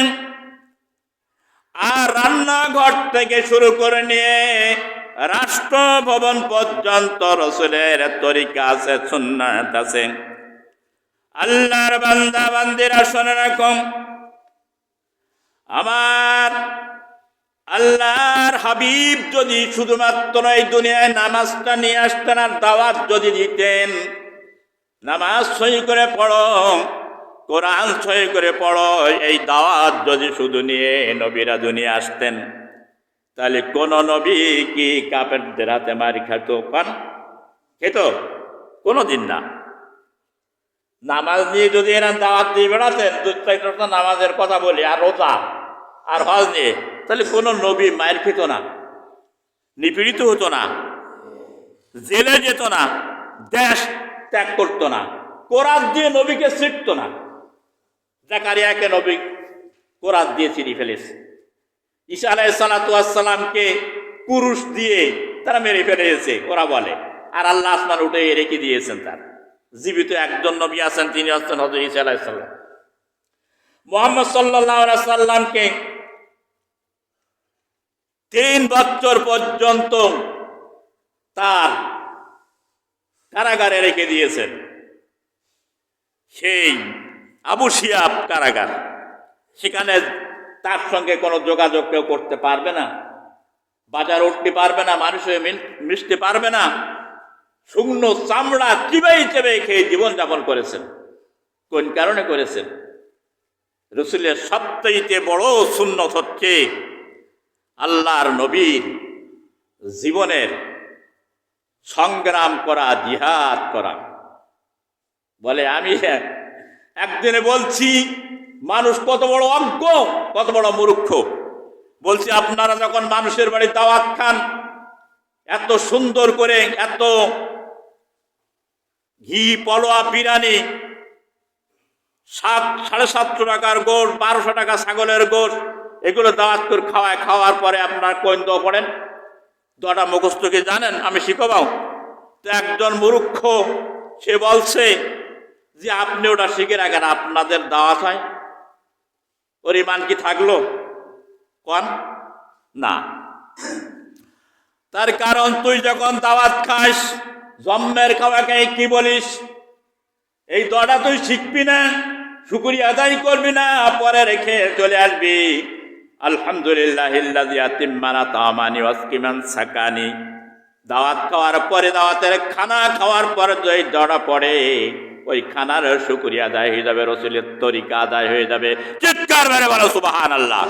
A: আর রান্নাঘর থেকে শুরু করে নিয়ে রাষ্ট্রভবন পর্যন্ত রসুলের তরিকা আছে, সুন্নাত আছে। আল্লাহর বান্দা বান্দিরা শুনে রাখো, আমার আল্লাহর হাবিব যদি শুধুমাত্র এই দুনিয়ায় নামাজটা নিয়ে আসতেন আর দাওয়াত যদি দিতেন, নামাজ সহি করে পড়ো, কোরআন সহি করে পড়ো, এই দাওয়াত যদি শুধু নিয়ে নবীরা দুনিয়া আসতেন, তাহলে কোন নবী কি কাফেরদের হাতে মারি খেত? খেত? কোনোদিন না। নামাজ নিয়ে যদি এরা দাওয়াত দিয়ে বেড়াতেন, দুই নামাজের কথা বলি আর রোজা আর হজ নিয়ে, তাহলে কোনো নবী মায়ের খেত না, নিপীড়িত হতো না, জেলে যেত না, দেশ ত্যাগ করতো না, কোরআন দিয়ে নবীকে ছিটতো না। জাকারিয়াকে নবী কোরআন দিয়ে চিনি ফেলেছে, ঈসা আলাইহিস সালাতু ওয়াস সালামকে কুরুশ দিয়ে তারা মেরে ফেলেছে ওরা বলে, আর আল্লাহ আসমান উঠে রেখে দিয়েছেন। তার জীবিত একজন নবী আছেন, তিনি হচ্ছেন হযরত ঈসা আলাইহিস সালাম। মুহাম্মদ সাল্লাল্লাহু আলাইহি সাল্লামকে 3 বছর পর্যন্ত তার কারাগারে রেখে দিয়েছেন, সেই আবু সিয়াব কারাগার। সেখানে তার সঙ্গে কোনো যোগাযোগ কেউ করতে পারবে না, বাজার উঠতে পারবে না, মানুষের মিশতে পারবে না। শুকনো চামড়া চিবাই চেবাই খেয়ে জীবনযাপন করেছেন। কোন কারণে করেছেন? রসুলের সবচেয়ে বড় সুন্নত হচ্ছে আল্লাহর নবীর জীবনের সংগ্রাম করা, জিহাদ করা। বলে আমি একদিনে বলছি মানুষ কত বড় অজ্ঞ, কত বড় মূর্খ। বলছি আপনারা যখন মানুষের বাড়ি দাওয়াত খান, এত সুন্দর করে, এত ঘি পলোয়া বিরিয়ানি, 7,500 টাকার গোশ, 1200 টাকা ছাগলের গোশ, এগুলো দাওয়াত করে খাওয়ায়। খাওয়ার পরে আপনার কোন দোয়া পড়েন? দোয়াটা মুখস্থ কি জানেন? আমি শিখবাও। তো একজন মূর্খ সে বলছে যে আপনি ওটা শিখে রাখেন, আপনাদের দাওয়াত হয়। ওর ইমান কি থাকলো? কোন না। তার কারণ তুই যখন দাওয়াত খাস, জম্মের খাওয়াকে কি বলিস? এই দোয়াটা তুই শিখবি না, শুকরিয়া আদায় করবি না, পরে রেখে চলে আসবি আলহামদুলিল্লাহিল্লাযী আতিম্মানা তামানি ওয়াসকিমান সাকানি। দাওয়াত খাওয়ার পরে, দাওয়াতের খানা খাওয়ার পরে যে দোয়াটা পড়ে, ওই খানার শুকরিয়া আদায় হয়ে যাবে, রসুলের তরিকা আদায় হয়ে যাবে। চিৎকার মেরে বলো সুবহানাল্লাহ।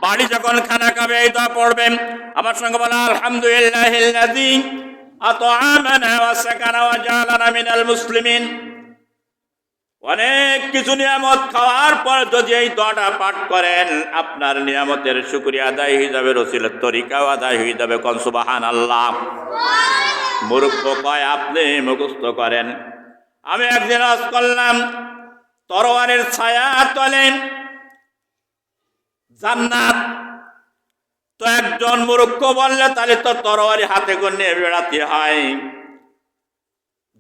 A: বাড়ি যখন খানা খাবে এই দোয়া পড়বেন। আমার সঙ্গে বলা আলহামদুলিল্লাহিল্লাযী আত'আমানা ওয়া সাকানা ওয়া জাআলানা মিনাল মুসলিমিন। অনেক কিছু নিয়ামত খাওয়ার পর যদি এই দোয়াটা পাঠ করেন, আপনার নিয়ামতের শুকরিয়া আদায় হয়ে যাবে, রসুলের তরিকাও আদায় হয়ে যাবে। কোন সুবহানাল্লাহ। মূর্খ কয় আপনি মুখস্থ করেন। আমি একদিন ওয়াজ করলাম, তরবারির ছায়া তলে জান্নাত। তো একজন মূর্খ বললে তাহলে তো তরবারি হাতে করে নিয়ে বেড়াতে হয়,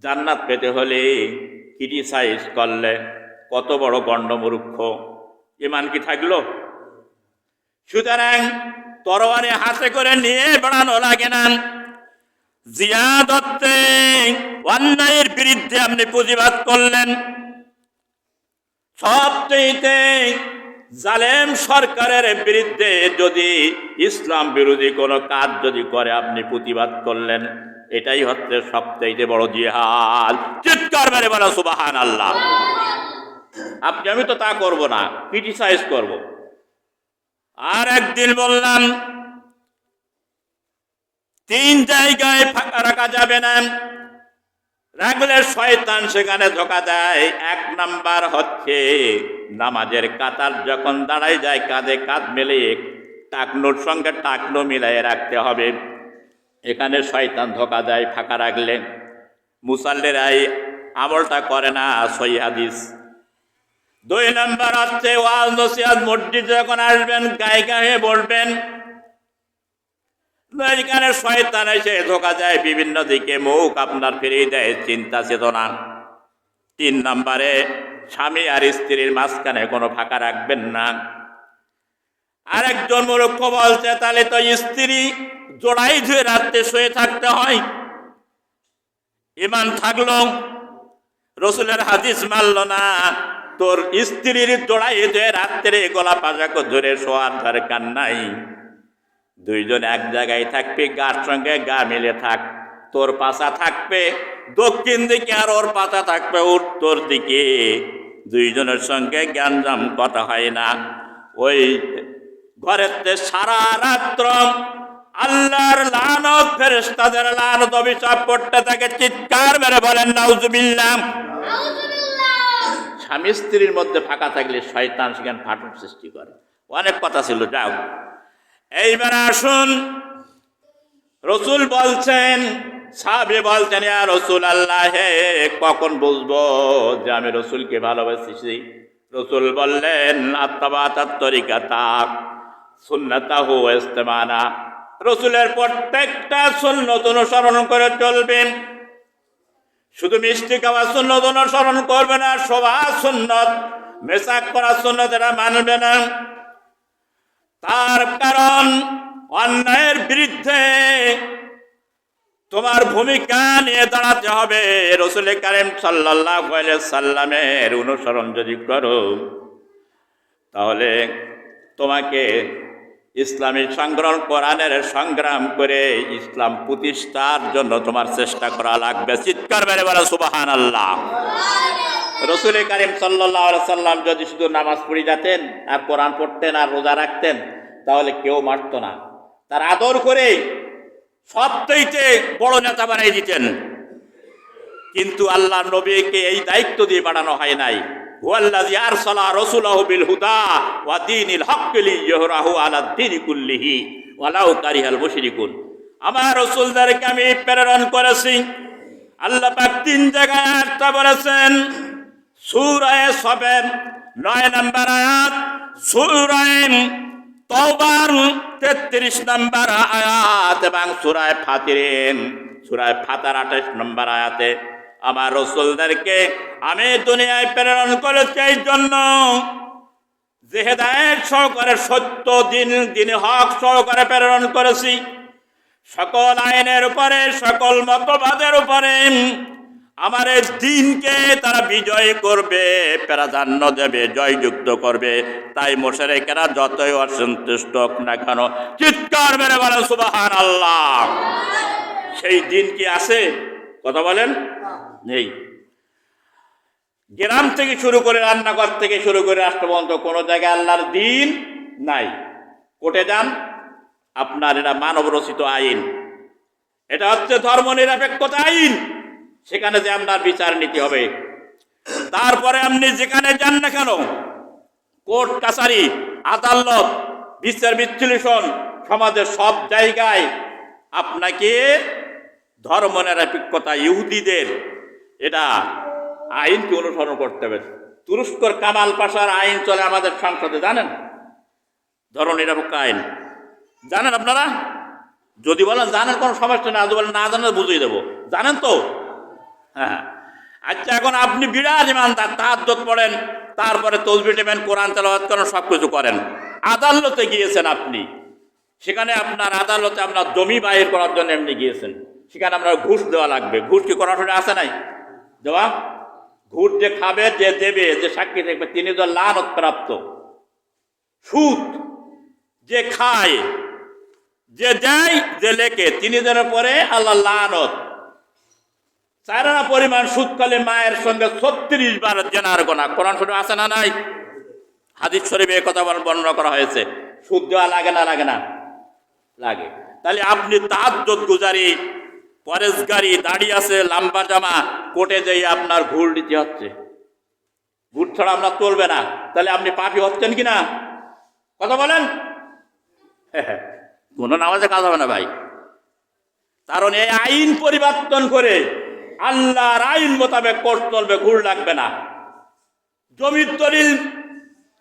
A: জান্নাত পেতে হলে ক্রিটিসাইজ করলে কত বড় গণ্ড মূর্খ, ইমান কি থাকলো? সুতরাং তরবারি হাতে করে নিয়ে বেড়ানো লাগে না। জিয়াদ হচ্ছে অন্যায়ের বিরুদ্ধে আপনি প্রতিবাদ করলেন, সবচেয়ে জালেম সরকারের বিরুদ্ধে যদি ইসলাম বিরোধী কোনো কাজ যদি করে আপনি প্রতিবাদ করলেন, এটাই হচ্ছে সবচেয়ে বড় জিহাদ। চিৎকার মেরে বলো সুবহানাল্লাহ। আপনি আমি তো তা করব না, ক্রিটিসাইজ করব। আর একদিন বললাম 3 জায়গায় ফাঁকা রাখা যাবে না, রাখলে শয়তান সেখানে ধোঁকা দেয়। 1 নাম্বার হচ্ছে নামাজের কাতার যখন দাঁড়ায় যায়, কাঁধে কাঁধ মিলিয়ে টাকনোর সঙ্গে টাকনো মিলাই রাখতে হবে, এখানে শয়তান ধোঁকা দেয় ফাঁকা রাখলে। মুসাল্লিরাই আমলটা করে না, সহিহ হাদিস। 2 নাম্বার হচ্ছে ওয়াজ নসিহত মসজিদে যখন আসবেন গায়ে গায়ে বলবেন, এখানে শয়তান এসে ধোঁকা যায়, বিভিন্ন দিকে মুখ আপনার ফিরিয়ে দেয়, চিন্তা চেতনা। 3 নাম্বারে স্বামী আর স্ত্রীর মাঝখানে কোনো ফাঁকা রাখবেন না। আরেকজন মূর্খ বলছে তাহলে তো স্ত্রী জোড়াই ধুয়ে রাত্রে শুয়ে থাকতে হয়, ইমান থাকলো, রসুলের হাদিস মানল না, তোর স্ত্রীর জোড়াই ধুয়ে রাত্রে গলা পাজাকো ধরে শোয়ার দরকার নাই। 2 জন এক জায়গায় থাকবে, গার সঙ্গে গা মিলে থাক। তোর পাশা থাকবে দক্ষিণ দিকে আর ওর পাশা থাকবে উত্তর দিকে। 2 জনের সঙ্গে জ্ঞানজাম কথা হয় না। ওই ঘরেতে সারা রাত্র আল্লাহর লানত, ফেরেশতাদের লানত, অভিশাপ পড়তে থাকে। চিৎকার মেরে বলেন নাউজুবিল্লাহ। স্বামী স্ত্রীর মধ্যে ফাঁকা থাকলে শয়তান সেখানে ফাটল সৃষ্টি করে। অনেক কথা ছিল, যাও। এইবার আসুন, রসুল বলছেন, সাহাবী বলছেন, ইয়া রাসূলুল্লাহ, কখন বুঝবো যে আমি রসুলকে ভালোবাসি? রসুল বললেন, আত্তাবাতাত তরিকাতা সুন্নাতাহু ইস্তেমানা, রসুলের প্রত্যেকটা সুন্নত অনুসরণ করে চলবেন। শুধু মিষ্টি খাওয়া সুন্নত অনুসরণ করবে না, সবার সুন্নত, মেসাক করা সুন্নত এরা মানবে না। তার কারণ অন্যায়ের বিরুদ্ধে তোমার ভূমিকা নিয়ে দাঁড়াতে হবে। রাসূল কারীম সাল্লাল্লাহু আলাইহি সাল্লামের অনুসরণ যদি করো, তাহলে তোমাকে ইসলামী সংগ্রাম, কোরআনের সংগ্রাম করে ইসলাম প্রতিষ্ঠার জন্য তোমার চেষ্টা করা লাগবে। চিৎকার মেরে বলো সুবহানাল্লাহ। রাসূল কারীম সাল্লাল্লাহু আলাইহি সাল্লাম যদি শুধু নামাজ পড়ে যেতেন আর কোরআন পড়তেন আর রোজা রাখতেন, তাহলে কেউ মারত না। তার আদর করে সবচেয়ে বড় নেতা বানাই দিতেন। কিন্তু আল্লাহ নবীকে এই দায়িত্ব দিয়ে বাড়ানো হয় নাই। হুয়াল্লাযী আরসালা রাসূলাহু বিল হুদা ওয়া দীনিল হক্ক লিইয়ুযহিরাহু আলাদ দীনি কুল্লিহি ওয়ালাউ কারিহাল মুশরিকুন। আমার রাসূলদেরকে আমি প্রেরণ করেছি। আল্লাহ পাক 3 জায়গায় আয়াতটা বলেছেন। সূরা সফের 9 নম্বর আয়াত, সূরা তাওবার 33 নম্বর আয়াত এবং সূরা ফাতির 28 নম্বর আয়াতে আমার রাসূলদেরকে আমি দুনিয়ায় প্রেরণ করেছি এই জন্য যে হেদায়েত সহকারে সত্য দিন হক সহকারে প্রেরণ করেছি। সকল আইনের উপরে, সকল মতবাদের উপরে আমার এই দিনকে তারা বিজয় করবে, প্রাধান্য দেবে, জয়যুক্ত করবে। তাই মুশরিকেরা যতই অসন্তুষ্ট হোক না কেন, চিৎকার মেরে বলেন সুবহানাল্লাহ। সেই দিন কি আছে? কথা বলেন, নেই। গ্রাম থেকে শুরু করে, রান্নাঘর থেকে শুরু করে রাষ্ট্র পর্যন্ত কোনো জায়গায় আল্লাহর দিন নাই। কোর্টে যান, আপনার এটা মানব রচিত আইন, এটা হচ্ছে ধর্ম নিরপেক্ষতা আইন। সেখানে যে আপনার বিচার নীতি হবে, তারপরে আপনি যেখানে যান না কেন, কোর্ট কাছারি, আদালত, বিচার বিশ্লেষণ, সমাজের সব জায়গায় আপনাকে ধর্মনিরপেক্ষতা, ইহুদিদের এটা আইনকে অনুসরণ করতে হবে। তুরস্কর কামাল পাশার আইন চলে আমাদের সংসদে, জানেন? ধর্মনিরপেক্ষ আইন জানেন আপনারা? যদি বলেন জানেন কোনো সমস্যা নেই, যদি বলেন না জানেন বুঝিয়ে দেবো। জানেন তো? হ্যাঁ। আচ্ছা, এখন আপনি বিরাট ইমানদার, তাহাজ্জুদ পড়েন, তারপরে তসবিহ টেবেন, কোরআন তেলাওয়াত করেন, সব কিছু করেন। আদালতে গিয়েছেন আপনি, সেখানে আপনার আদালতে আপনার জমি বাইর করার জন্য এমনি গিয়েছেন, সেখানে আপনার ঘুষ দেওয়া লাগবে। ঘুষ কি করার আছে নাই দেওয়া? ঘুষ যে খাবে, যে দেবে, যে সাক্ষী দেখবে, তিনি তো লানত প্রাপ্ত। সুদ যে খায়, যে দেয়, যে লেখে, তিনি যেন পরে আল্লাহ লানত। চারানা পরিমাণ সুদ খালে মায়ের সঙ্গে 36 বার জেনার গোনা। কোরআন শরীফে আছে না নাই? হাদিস শরীফে এই কথা বর্ণনা করা হয়েছে। সুদ দেওয়া লাগে না? লাগে না? লাগে। তাহলে আপনি তাহাজ্জুদ গুজারি, পরেশগারি, দাড়ি আছে, লম্বা জামা, কোর্টে যেয়ে আপনার ঘুষ দিতে হচ্ছে। ঘুষ ছাড়া আপনার চলবে না। তাহলে আপনি পাপী হচ্ছেন কিনা? কথা বলেন। কোনো নামাজে কাজ হবে না ভাই। কারণ এই আইন পরিবর্তন করে আল্লাহর আইন মোতাবেক কোর্ট চলবে, ঘুষ লাগবে না। জমির দলিল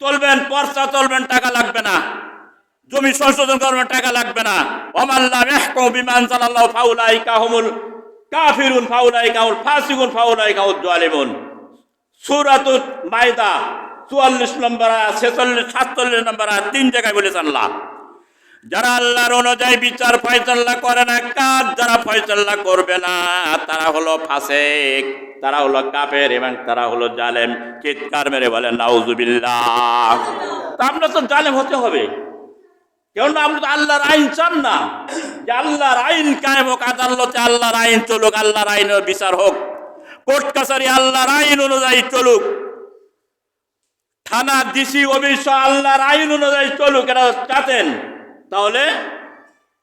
A: চলবেন, পর্চা চলবেন, টাকা লাগবে না। জমি সংশোধন করবেন, টাকা লাগবে না। ওমাল্লাম ইয়াহকুম বিমা আনজালাল্লাহু ফাউলাইকা হুমুল কাফিরুন ফাউলাইকা হুমুল ফাসিকুন ফাউলাইকা হুমুজ জালিমুন। সূরাতুল মাইদা 44 নম্বর আয়াত, 46, 47 নম্বর আয়াত, 3 জায়গায় বলেছেন আল্লাহ। যারা আল্লাহর অনুযায়ী বিচার ফয়সালা করে না, কাজ যারা ফয়সালা করবে না, তারা হলো ফাসিক, তারা হলো কাফের এবং তারা হলো জালেম। চিৎকার মেরে বলেন নাউজুবিল্লাহ। তা আপনার তো জালেম হতে হবে, কেননা আপনি তো আল্লাহর আইন চান না যে আল্লাহর আইন কায়েম হোক, আদালতে আল্লাহর আইন চলুক, আল্লাহর আইনের বিচার হোক, কোর্ট কাছারি আল্লাহর আইন অনুযায়ী চলুক, থানা, ডিসি, অফিস আল্লাহর আইন অনুযায়ী চলুক, এটা চাতেন, তাহলে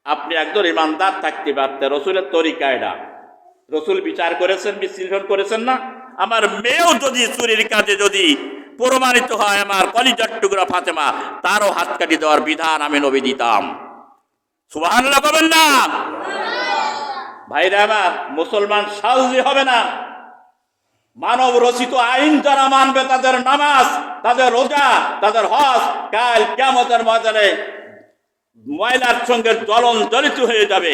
A: আপনি একজন ইমানদার থাকতে পারতেন। রসুলের তরিকা এটা। রসুল বিচার করেছেন, বিশ্লেষণ করেছেন না? আমার মেয়েও যদি চুরির কাজে যদি প্রমাণিত হয়, আমার কলিজার টুকরা ফাতেমা, তারও হাত কাটি দেওয়ার বিধান আমি নবী দিতাম। সুবহানাল্লাহ বলেন না? ভাইরা আমার, মুসলমান সাহসী হবে না। মানব রচিত আইন যারা মানবে, তাদের নামাজ, তাদের রোজা, তাদের হজ কাল কিয়ামতের ময়দানে ময়লার সঙ্গে জ্বলিত হয়ে যাবে,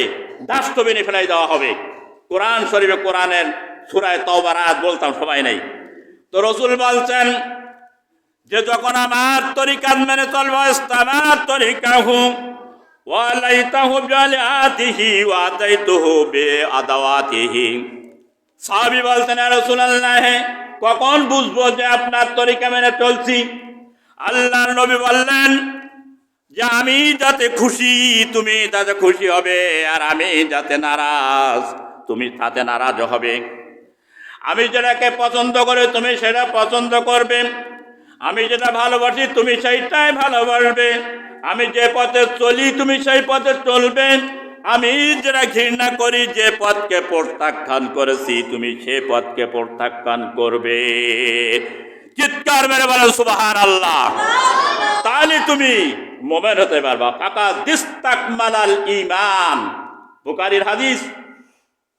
A: ডাস্টবিনে ফেলাই দেওয়া হবে। কোরআন শরীফে, কোরআনের সূরা তাওবার আয়াত বলতাম, সবাই নেই তো। রসুল বলছেন যে যখন আমার তরিকা মেনে চলবো, ইসলামাত তরিকাহু ওয়া লাইতাহু বিআলাতিহি ওয়া আতাইতুহু বিআদাওয়াতিহি। সাহাবী বলতেন, ইয়া রাসূলুল্লাহ, কখন বুঝবো যে আপনার তরিকা মেনে চলছি? আল্লাহর নবী বললেন যে আমি যাতে খুশি, তুমি তাতে খুশি হবে, আর আমি যাতে নারাজ, তুমি তাতে নারাজ হবে। আমি যেটাকে পছন্দ করি, তুমি সেটা পছন্দ করবে। আমি যেটা ভালোবাসি, তুমি সেইটাই ভালোবাসবে। আমি যে পথে চলি, তুমি সেই পথে চলবে। আমি যেটা ঘৃণা করি, যে পথকে প্রত্যাখ্যান করেছি, তুমি সে পথকে প্রত্যাখ্যান করবে। চিৎকার মেরে বলেন সুবহানাল্লাহ। তাহলে তুমি মুমিন হতে পারবা। ফাকাদ ইস্তাকমালাল ঈমান, বুখারীর হাদিস।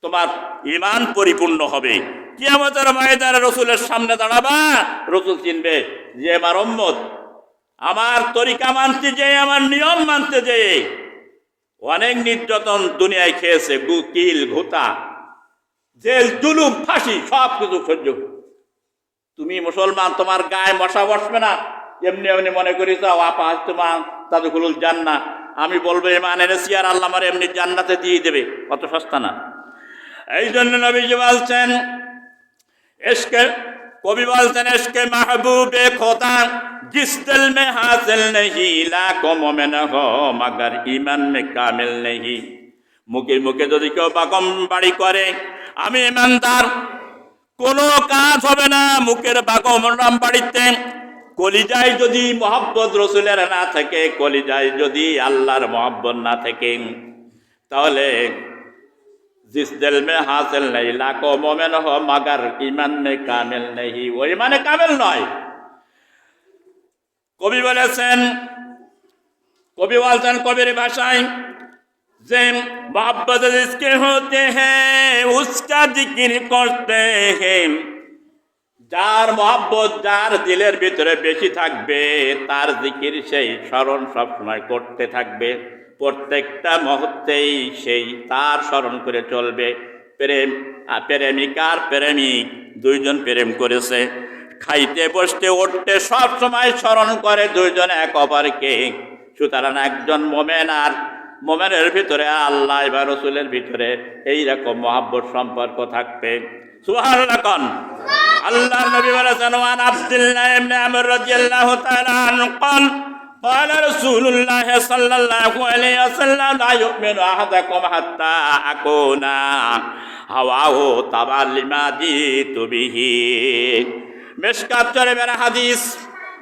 A: তোমার ঈমান পরিপূর্ণ হবে। কিয়ামতের ময়দানে রসুলের সামনে দাঁড়াবা, রসুল চিনবে যে আমার উম্মত আমার তরিকা মানতে যে, আমার নিয়ম মানতে যে অনেক নির্যাতন দুনিয়ায় খেয়েছে, কিল, ঘুতা, জেল, জুলুম, ফাঁসি, সব কিছু সহ্য। তুমি মুসলমান, তোমার গায়ে মশা বসবে না, এমনি এমনি মনে করি যাও আপা তোমার তাদখুলুল জান্নাহ। আমি বলবো ঈমান এনেছি আর আল্লাহ আমার এমনি জান্নাতে দিয়ে দেবে, অত সস্তা না। এই জন্য নবীজি বলছেন, ইশকে, কবি বলছেন, ইশকে মাহবুবে খোদা জিস দিল মে হাসিল নেহি, লাখো মোমেন হো মগর ঈমান মে কামিল নেহি। মুখে মুখে যদি কেউ বাগম বাড়ি করে আমি ঈমানদার, কোনো কাজ হবে না মুখের বাগম বাড়িতে। কলিজায় যদি মহব্বত রসুলের না থাকে, কলিজায় যদি আল্লাহর মহব্বত না থাকে, তাহলে जिस दिल में हासिल नहीं लाखों मोमिन हो मगर ईमान में कामिल नहीं, वो ईमाने कामिल নয়। কবি বলেছেন, কবি বলছেন কবির ভাষায় যে मोहब्बत जिसके होते हैं उसका जिक्र करते हैं, যার মহব্বত যার দিলের ভিতরে বেশি থাকবে তার জিকির সেই স্মরণ সবসময় করতে থাকবে, প্রত্যেকটা মুহূর্তেই সেই তার স্মরণ করে চলবে। প্রেমিকার প্রেমিক দুইজন প্রেম করেছে, খাইতে বসতে উঠতে সব সময় স্মরণ করে দুইজন এক অপরকে। সুতরাং একজন মোমেন আর মোমেনের ভিতরে আল্লাহ বা রসুলের ভিতরে এইরকম মহব্বত সম্পর্ক থাকবে। সুবহানাল্লাহ কোন আল্লাহর নবী বলেছেন, ওয়ান আব্দুল্লাহ ইবনে আমর রাদিয়াল্লাহু তাআলা আনহু قال قال رسول الله صلى الله عليه وسلم لا يؤمن احدكم حتى اكون هواه تبعا لما جئت به। মিশকাত শরীফের হাদিস।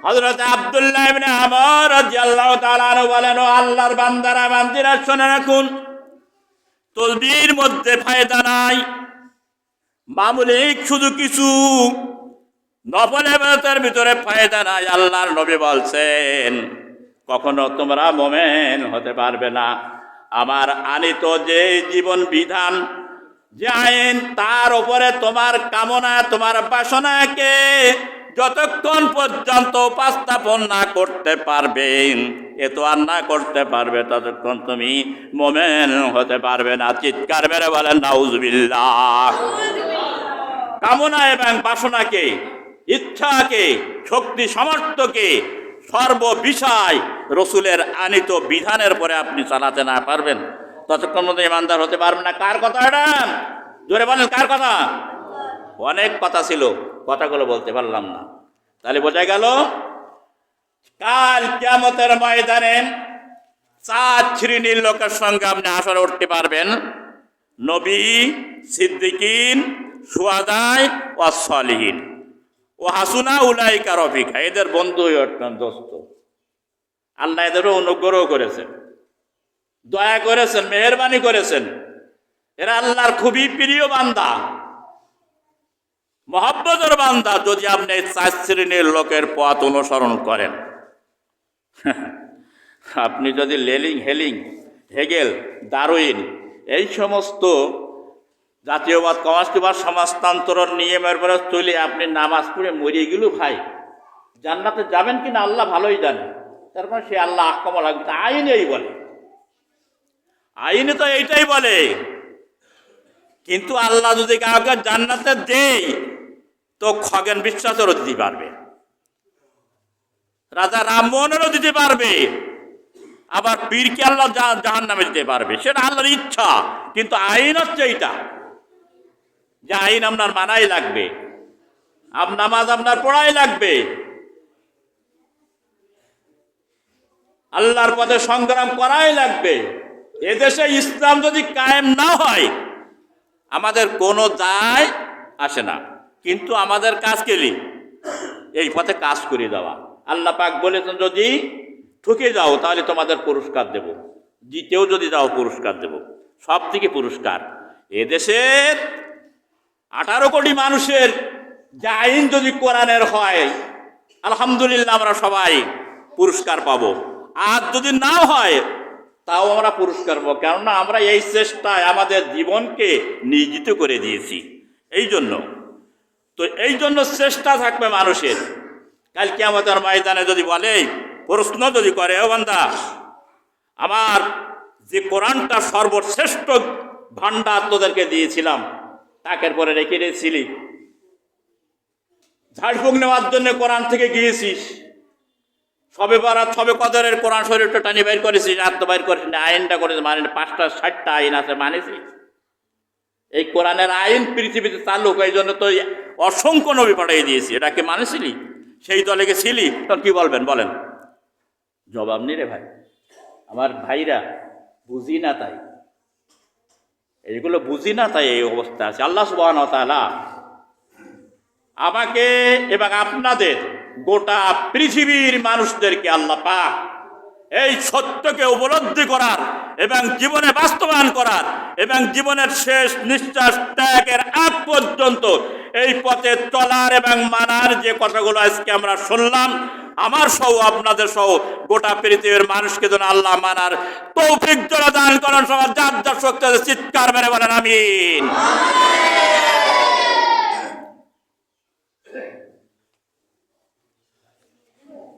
A: হযরত আব্দুল্লাহ ইবনে আমর রাদিয়াল্লাহু তাআলা আনহু বলেন, ও আল্লাহর বান্দারা বান্দিরা শুনে রাখুন, তসবিহর মধ্যে ফায়দা নাই, মামুলি শুধু কিছু নফল ইবাদতের ভিতরে ফায়দা নাই। আল্লাহর নবী বলছেন, কখনো তোমরা মুমিন হতে পারবে না আমার আনিত যে জীবন বিধান, যে আইন, তার উপরে তোমার কামনা তোমার বাসনাকে যতক্ষণ পর্যন্ত উপস্থাপন না করতে পারবে, এত আর না করতে পারবে, ততক্ষণ তুমি মুমিন হতে পারবে না। চিৎকার মেরে বলেন নাউজুবিল্লাহ। কামনা এবং বাসনাকে, ইচ্ছাকে, শক্তি সামর্থ্যকে সর্ববিষয় রসুলের আনিত বিধানের পরে আপনি চালাতে না পারবেন, ততক্ষণ মধ্যে ইমানদার হতে পারবেন না। কার কথা এটা? জোরে বলেন, কার কথা? অনেক কথা ছিল, কথাগুলো বলতে পারলাম না। তাহলে বোঝা গেল কাল কিয়ামতের ময়দানে 4 শ্রেণীর লোকের সঙ্গে আপনি আসরে উঠতে পারবেন: নবী, সিদ্দিকিন, শুহাদায়ে ও সালিহিন ও হাসুনা উলাইকা রফিকা। এদের বন্ধু হয়ে উঠবেন, দোস্ত। আল্লাহ এদেরও অনুগ্রহ করেছেন, দয়া করেছেন, মেহেরবানি করেছেন। এরা আল্লাহর খুবই প্রিয় বান্দা, মহব্বতের বান্দা। যদি আপনি 4 শ্রেণীর লোকের পথ অনুসরণ করেন, আপনি যদি লেলিং, হেলিং, হেগেল, ডারউইন এই সমস্ত জাতীয়বাদ, কমাস্টিবাদ, সমাজতন্ত্রের নিয়মের পরে চলে আপনি নামাজ পড়ে মরিয়ে গেল, ভাই জান্নাতে যাবেন কিনা আল্লাহ ভালোই জানেন। তারপর সে আল্লাহ আহকামুল হাকিম, আইন এই বলে, আইনে তো এইটাই বলে। কিন্তু আল্লাহ যদি কাউকে জান্নাতে দেয় তো খগেন বিশ্বাসেরও দিতে পারবে, রাজা রামমোহনেরও দিতে পারবে, আবার পীরকে আল্লাহ জাহান্নামে দিতে পারবে। সেটা আল্লাহর ইচ্ছা। কিন্তু আইন হচ্ছে এইটা, যে আইন আপনার মানাই লাগবে, নামাজ আপনার পড়াই লাগবে, আল্লাহর পথে সংগ্রাম করাই লাগবে। এদেশে ইসলাম যদি কায়েম না হয় আমাদের কোনো দায় আসে না। কিন্তু আমাদের কাজ কেলি এই পথে কাজ করে দেওয়া। আল্লাহ পাক বলেছেন, যদি ঠকে যাও তাহলে তোমাদের পুরস্কার দেব, জিতেও যদি যাও পুরস্কার দেব, সব থেকে পুরস্কার। এদেশের 18 কোটি মানুষের যে আইন যদি কোরআনের হয়, আলহামদুলিল্লাহ আমরা সবাই পুরস্কার পাবো। আর যদি না হয় তাও আমরা পুরস্কার পাবো, কেননা আমরা এই চেষ্টায় আমাদের জীবনকে নিয়োজিত করে দিয়েছি। এই জন্য চেষ্টা থাকবে মানুষের। কাল কিয়ামতের ময়দানে যদি বলে, প্রশ্ন যদি করে, ও বান্দা, আমার যে কোরআনটা সর্বশ্রেষ্ঠ ভান্ডার তোদেরকে দিয়েছিলাম, তাকের পরে রেখে দিয়েছিলি, ঝাড়ফুঁক নেওয়ার জন্য কোরআন থেকে গিয়েছিস, সবে বারাত সবে কদরের কোরআন শরীফটা টানি বাইর করেছিস, আর তো বাইর করিস না, আইনটা করেছিস, মানে 5টা 60টা আইন আছে, মানেছিস। এই কোরআনের আইন পৃথিবীতে চালুক, এই জন্য তো অসংখ্য নবী পাঠিয়ে দিয়েছি, এটাকে মানেছিলি? সেই দলে গেছিলি, তখন কি বলবেন বলেন? জবাব নেই রে ভাই। আমার ভাইরা বুঝি না, তাই এইগুলো বুঝি না, তাই এই অবস্থা আছে। আল্লাহ সুবহানাহু ওয়া তাআলা আমাকে এবং আপনাদের গোটা পৃথিবীর মানুষদেরকে আল্লাহ পাক এই সত্যকে উপলব্ধি করার এবং জীবনে বাস্তবায়ন করার এবং জীবনের শেষ নিঃশ্বাস ত্যাগের আগ পর্যন্ত এই পথে চলার এবং মানার যে কথাগুলো আজকে আমরা শুনলাম, আমার সহ আপনাদের সহ গোটা পৃথিবীর মানুষকে যেন আল্লাহ মানার তৌফিক দান করেন। সবার যার যার শক্তি আছে চিৎকার মেরে বলেন আমিন।